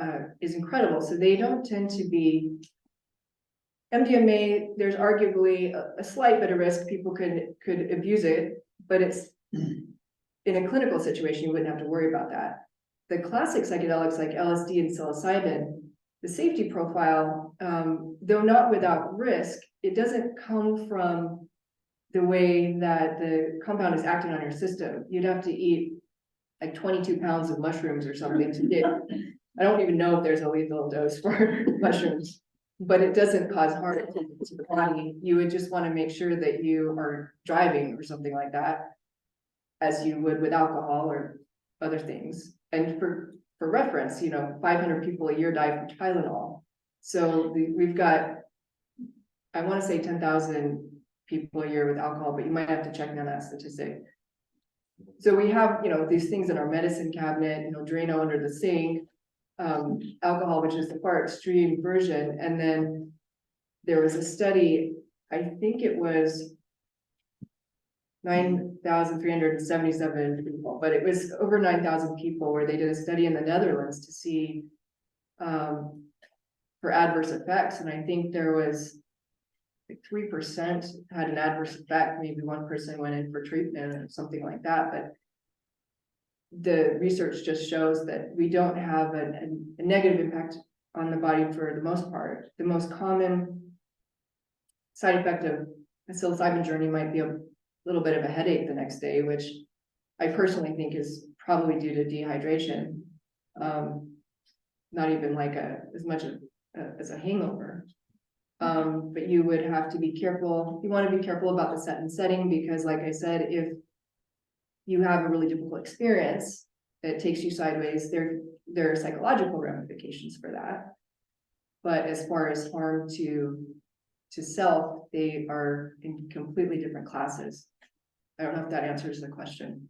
is incredible. So they don't tend to be MDMA. There's arguably a slight bit of risk. People could abuse it, but it's in a clinical situation, you wouldn't have to worry about that. The classic psychedelics like LSD and psilocybin, the safety profile, though not without risk, it doesn't come from the way that the compound is acting on your system. You'd have to eat like 22 pounds of mushrooms or something to get, I don't even know if there's a lethal dose for mushrooms, but it doesn't cause harm to the body. You would just want to make sure that you are driving or something like that, as you would with alcohol or other things. And for reference, 500 people a year die from Tylenol. So we've got, I want to say 10,000 people a year with alcohol, but you might have to check me on that statistic. So we have, these things in our medicine cabinet, Drano under the sink, alcohol, which is the far extreme version. And then there was a study, I think it was 9,377 people, but it was over 9,000 people where they did a study in the Netherlands to see for adverse effects. And I think there was like 3% had an adverse effect. Maybe one person went in for treatment or something like that. But the research just shows that we don't have a negative impact on the body for the most part. The most common side effect of a psilocybin journey might be a little bit of a headache the next day, which I personally think is probably due to dehydration. Not even like as much as a hangover. But you would have to be careful. You want to be careful about the set and setting, because like I said, if you have a really difficult experience that takes you sideways, there are psychological ramifications for that. But as far as harm to self, they are in completely different classes. I don't know if that answers the question.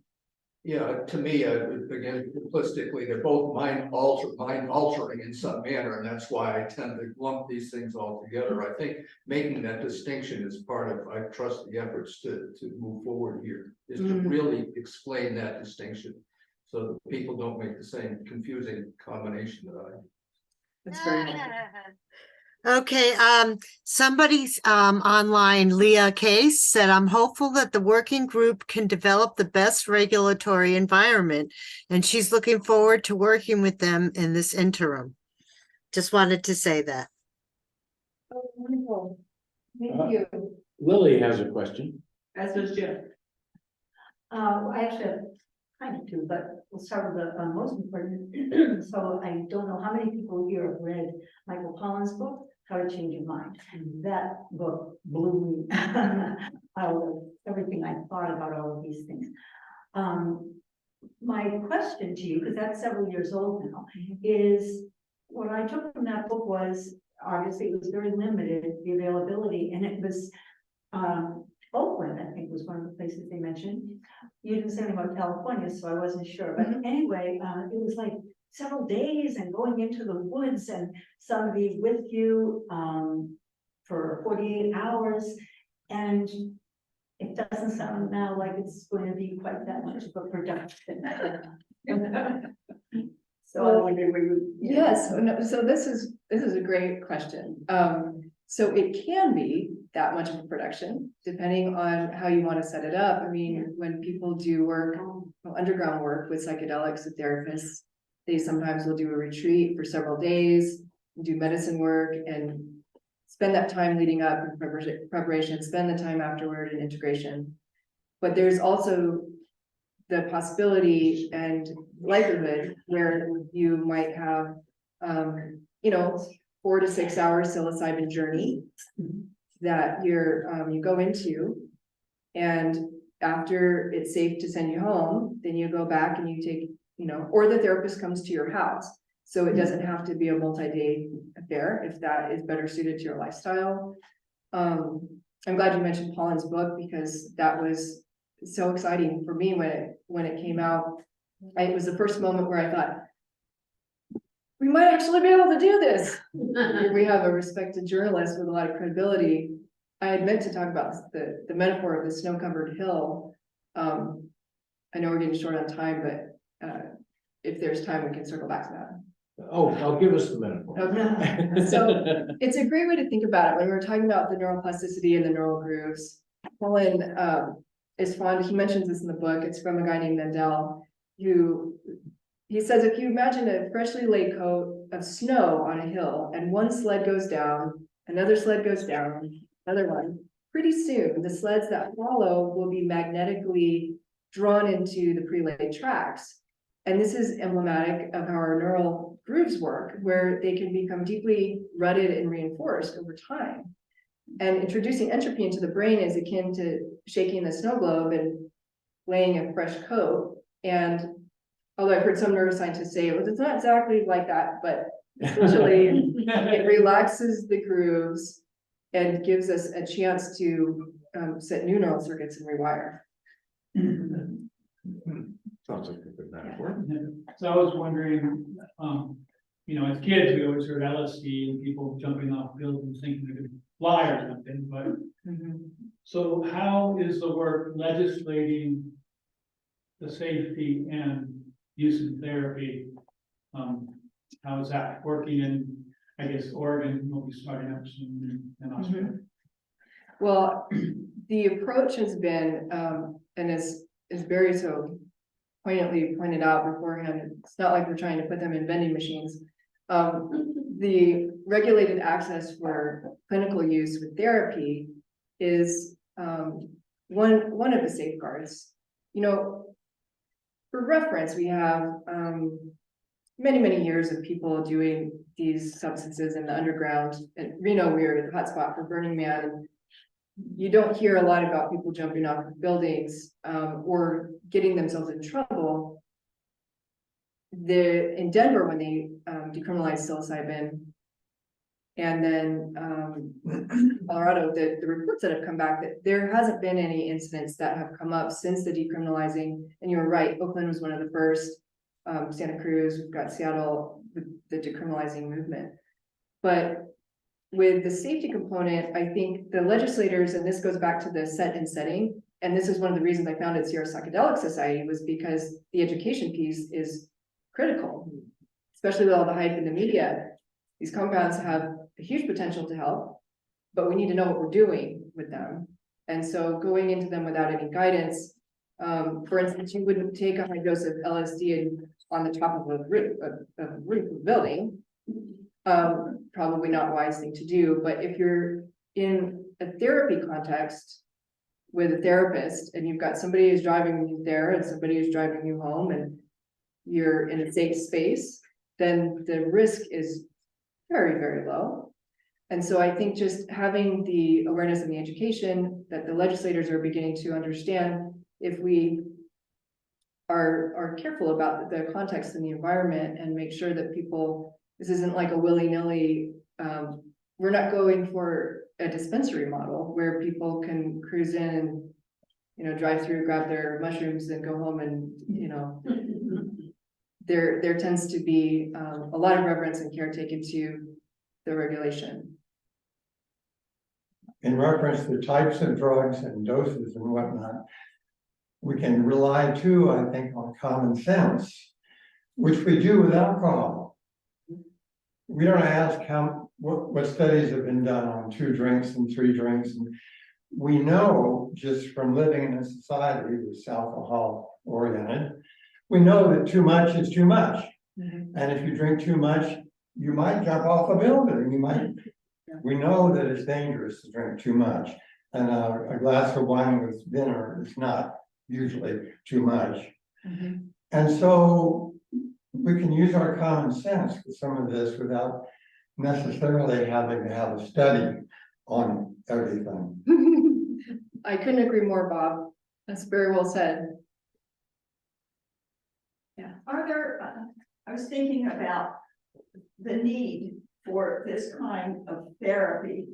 Yeah, to me, again, simplistically, they're both mind altering in some manner, and that's why I tend to lump these things all together. I think making that distinction is part of, I trust the efforts to move forward here, is to really explain that distinction, so that people don't make the same confusing combination that I. That's very nice. Okay, somebody's online, Leah Case, said, I'm hopeful that the working group can develop the best regulatory environment, and she's looking forward to working with them in this interim. Just wanted to say that. Oh, wonderful. Thank you, Lily has a question. as does Jim. I actually have kind of two, but we'll start with the most important. So I don't know how many people here have read Michael Pollan's book, How to Change Your Mind. And that book blew me out of everything I thought about all of these things. My question to you, because that's several years old now, is what I took from that book was, obviously it was very limited, the availability, and it was, Oakland, I think, was one of the places they mentioned. You didn't say anything about California, so I wasn't sure, but anyway, it was like several days and going into the woods and somebody with you, for 48 hours, and it doesn't sound now like it's going to be quite that much of a production. So I wondered where you. Yes, so this is a great question. So it can be that much of a production, depending on how you want to set it up. I mean, when people do work, underground work with psychedelics with therapists, they sometimes will do a retreat for several days, do medicine work, and spend that time leading up in preparation, spend the time afterward in integration. But there's also the possibility and likelihood where you might have, 4 to 6 hour psilocybin journey that you go into, and after it's safe to send you home, then you go back and you take, or the therapist comes to your house. So it doesn't have to be a multi-day affair if that is better suited to your lifestyle. I'm glad you mentioned Pollan's book, because that was so exciting for me when it came out. It was the first moment where I thought, we might actually be able to do this. Here we have a respected journalist with a lot of credibility. I had meant to talk about the metaphor of the snow-covered hill. I know we're getting short on time, but if there's time, we can circle back to that. Oh, I'll give us the metaphor. Okay. So it's a great way to think about it when we're talking about the neuroplasticity and the neural grooves. Pollan is fond, he mentions this in the book, it's from a guy named Mendel, he says, if you imagine a freshly laid coat of snow on a hill, and one sled goes down, another sled goes down, another one, pretty soon the sleds that follow will be magnetically drawn into the pre-laid tracks. And this is emblematic of how our neural grooves work, where they can become deeply rutted and reinforced over time. And introducing entropy into the brain is akin to shaking the snow globe and laying a fresh coat. And although I've heard some neuroscientists say, well, it's not exactly like that, but essentially it relaxes the grooves and gives us a chance to set new neural circuits and rewire. Sounds like a good metaphor. So I was wondering, as kids, we always heard LSD and people jumping off buildings thinking they could fly or something, but so how is the work legislating the safety and use in therapy? How is that working in, I guess, Oregon will be starting up soon in Australia? Well, the approach has been, and is very so poignantly pointed out beforehand, it's not like we're trying to put them in vending machines. The regulated access for clinical use with therapy is one of the safeguards. For reference, we have many years of people doing these substances in the underground. At Reno, we're the hotspot for Burning Man. You don't hear a lot about people jumping off of buildings or getting themselves in trouble. In Denver, when they decriminalized psilocybin, and then Colorado, the reports that have come back that there hasn't been any incidents that have come up since the decriminalizing. And you're right, Oakland was one of the first, Santa Cruz, we've got Seattle, the decriminalizing movement. But with the safety component, I think the legislators, and this goes back to the set and setting, and this is one of the reasons I founded Sierra Psychedelic Society, was because the education piece is critical, especially with all the hype in the media. These compounds have a huge potential to help, but we need to know what we're doing with them. And so going into them without any guidance, for instance, you wouldn't take a high dose of LSD on the top of a roof of a building. Probably not a wise thing to do, but if you're in a therapy context with a therapist, and you've got somebody who's driving you there and somebody who's driving you home, and you're in a safe space, then the risk is very, very low. And so I think just having the awareness and the education that the legislators are beginning to understand, if we are careful about the context and the environment and make sure that people, this isn't like a willy-nilly, we're not going for a dispensary model where people can cruise in and, you know, drive through, grab their mushrooms and go home and, you know, there tends to be a lot of reverence and care taken to the regulation. In reference to types of drugs and doses and whatnot, we can rely too, I think, on common sense, which we do with alcohol. We don't ask what studies have been done on 2 drinks and 3 drinks. And we know just from living in a society that's alcohol oriented, we know that too much is too much. Mm-hmm. And if you drink too much, you might jump off a building. You might. We know that it's dangerous to drink too much. And a glass of wine with dinner is not usually too much. Mm-hmm. And so we can use our common sense with some of this without necessarily having to have a study on everything. I couldn't agree more, Bob. That's very well said. Are there, I was thinking about the need for this kind of therapy.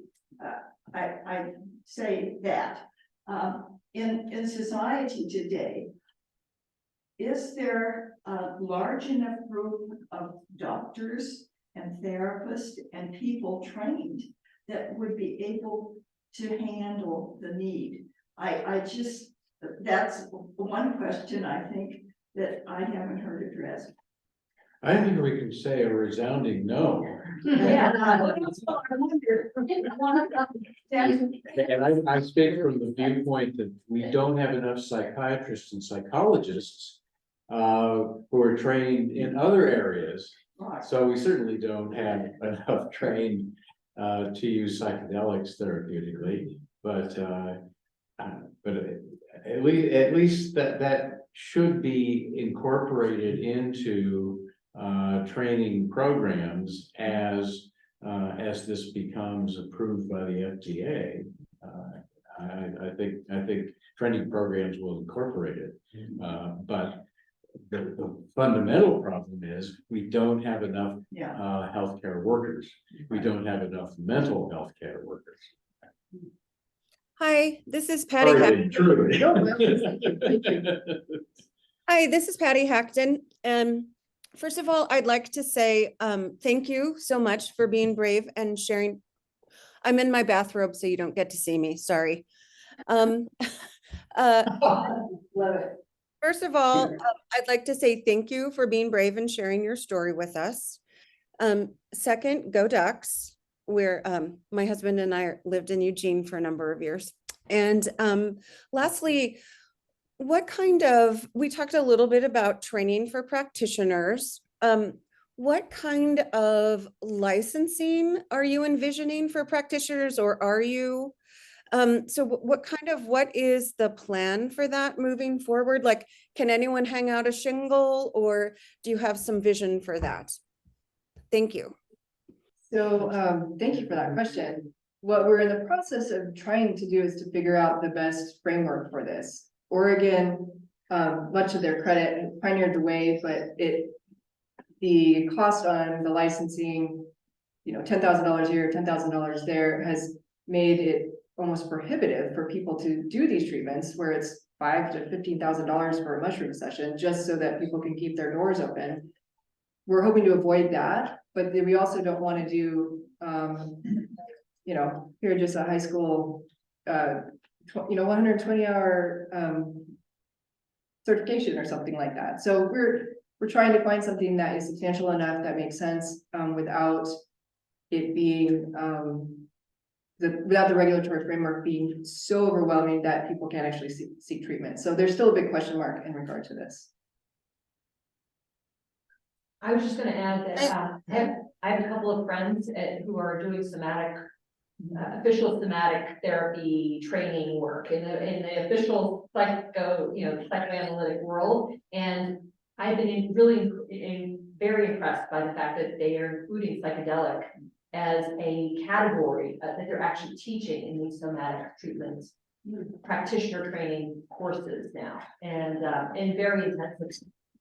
I say that in society today, is there a large enough group of doctors and therapists and people trained that would be able to handle the need? I just, that's one question I think that I haven't heard addressed. I think we can say a resounding no. Yeah. I wonder. And I speak from the viewpoint that we don't have enough psychiatrists and psychologists who are trained in other areas. Right. So we certainly don't have enough trained to use psychedelics therapeutically, but at least that should be incorporated into training programs as this becomes approved by the FDA. I think training programs will incorporate it, but the fundamental problem is we don't have enough healthcare workers. We don't have enough mental health care workers. Hi, this is Patty. Hi, this is Patty Hackton. First of all, I'd like to say thank you so much for being brave and sharing. I'm in my bathrobe, so you don't get to see me. Sorry. Love it. First of all, I'd like to say thank you for being brave and sharing your story with us. Second, go Ducks. Where my husband and I lived in Eugene for a number of years. And lastly, we talked a little bit about training for practitioners. What kind of licensing are you envisioning for practitioners, or are you? So what is the plan for that moving forward? Like, can anyone hang out a shingle, or do you have some vision for that? Thank you. So thank you for that question. What we're in the process of trying to do is to figure out the best framework for this. Oregon, much of their credit, pioneered the way, but the cost on the licensing, you know, $10,000 here, $10,000 there, has made it almost prohibitive for people to do these treatments, where it's $5,000 to $15,000 for a mushroom session, just so that people can keep their doors open. We're hoping to avoid that, but we also don't want to do, you know, here just a high school, 120-hour certification or something like that. So we're trying to find something that is substantial enough that makes sense without it being without the regulatory framework being so overwhelming that people can't actually seek treatment. So there's still a big question mark in regard to this. I was just going to add that I have a couple of friends who are doing somatic official somatic therapy training work in the official psychoanalytic world. And I've been very impressed by the fact that they are including psychedelic as a category that they're actually teaching in these somatic treatment practitioner training courses now, and very intensive.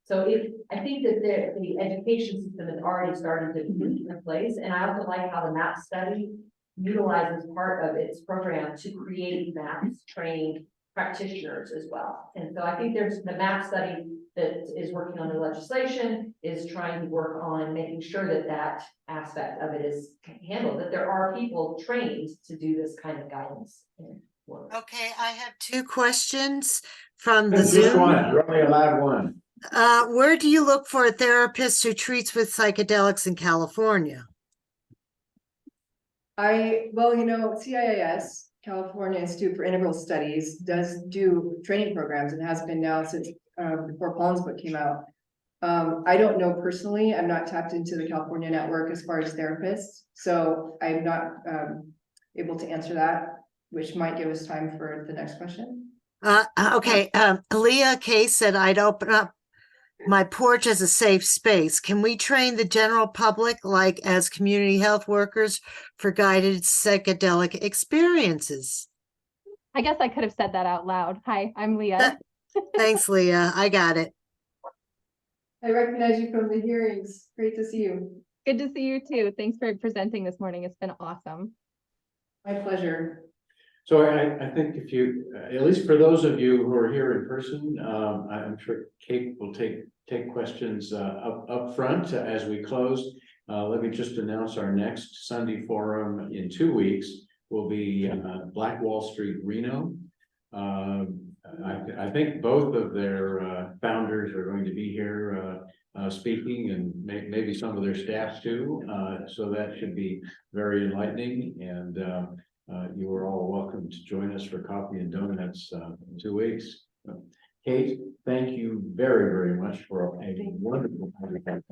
So I think that the education system is already starting to be in place, and I also like how the MAP study utilizes part of its program to create MAPS trained practitioners as well. And so I think there's the MAP study that is working on the legislation, is trying to work on making sure that that aspect of it is handled, that there are people trained to do this kind of guidance and work. Okay, I have two questions from the Just Zoom. one, you're only allowed one. Where do you look for a therapist who treats with psychedelics in California? CIIS, California Institute for Integral Studies, does do training programs and has been now since before Paul's book came out. I don't know personally, I'm not tapped into the California network as far as therapists, so I'm not able to answer that, which might give us time for the next question. Okay, Leah K said I'd open up my porch as a safe space. Can we train the general public, like as community health workers, for guided psychedelic experiences? I guess I could have said that out loud. Hi, I'm Leah. Thanks, Leah. I got it. I recognize you from the hearings. Great to see you. Good to see you too. Thanks for presenting this morning. It's been awesome. My pleasure. So I think if you, at least for those of you who are here in person, I'm sure Kate will take questions up front as we close. Let me just announce our next Sunday forum in 2 weeks will be Black Wall Street, Reno. I think both of their founders are going to be here speaking, and maybe some of their staff too. So that should be very enlightening, and you are all welcome to join us for coffee and donuts in 2 weeks. Kate, thank you very, very much for a wonderful conversation.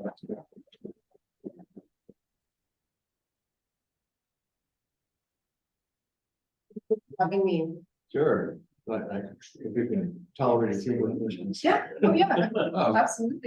Having me. Sure, but if you can tolerate a few questions. Yeah, oh yeah, absolutely.